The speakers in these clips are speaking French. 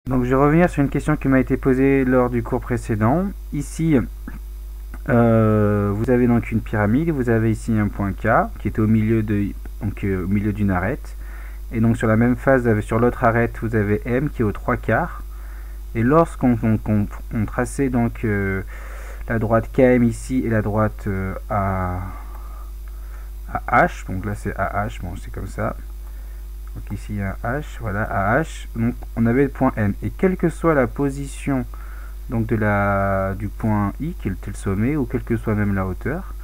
Donc je vais revenir sur une question qui m'a été posée lors du cours précédent. Ici, vous avez donc une pyramide, vous avez ici un point K qui est au milieu au milieu d'une arête. Et donc sur la même phase, sur l'autre arête, vous avez M qui est aux 3/4. Et lorsqu'on traçait donc la droite KM ici et la droite AH, donc là c'est AH, bon c'est comme ça. Donc ici il y a un H, voilà AH, donc on avait le point M. Et quelle que soit la position donc du point I, qui est le sommet, ou quelle que soit même la hauteur,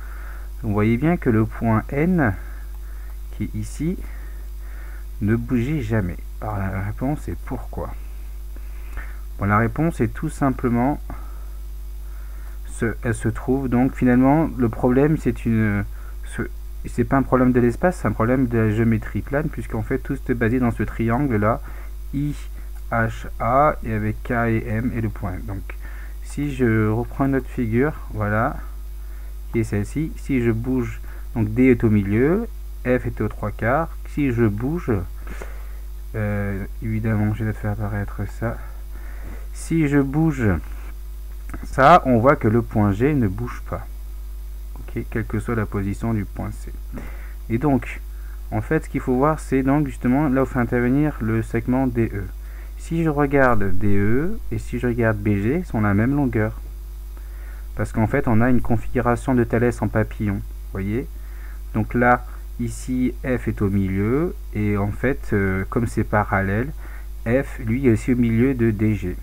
vous voyez bien que le point N, qui est ici, ne bougeait jamais. Alors la réponse est pourquoi? Bon, la réponse est tout simplement, elle se trouve, donc finalement le problème c'est pas un problème de l'espace, c'est un problème de la géométrie plane, puisqu'en fait tout est basé dans ce triangle là, IHA, et avec K et M et le point M. Donc si je reprends une autre figure, voilà, qui est celle-ci, si je bouge, donc D est au milieu, F est aux 3/4, si je bouge, évidemment je vais faire apparaître ça, si je bouge ça, on voit que le point G ne bouge pas, okay, quelle que soit la position du point C. Et donc, en fait, ce qu'il faut voir, c'est donc justement là où fait intervenir le segment DE. Si je regarde DE et si je regarde BG, ils sont la même longueur. Parce qu'en fait, on a une configuration de Thalès en papillon, vous voyez. Donc là, ici, F est au milieu, et en fait, comme c'est parallèle, F, lui, est aussi au milieu de DG.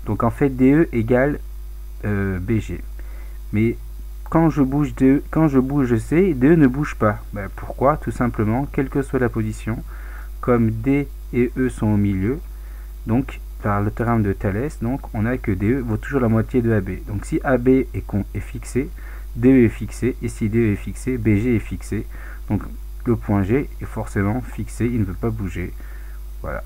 Donc en fait, DE égale BG. Mais quand je bouge C, DE ne bouge pas. Ben, pourquoi? Tout simplement, quelle que soit la position, comme D et E sont au milieu, donc par le théorème de Thalès, donc on a que DE vaut toujours la moitié de AB. Donc si AB est fixé, DE est fixé, et si DE est fixé, BG est fixé. Donc le point G est forcément fixé, il ne peut pas bouger. Voilà.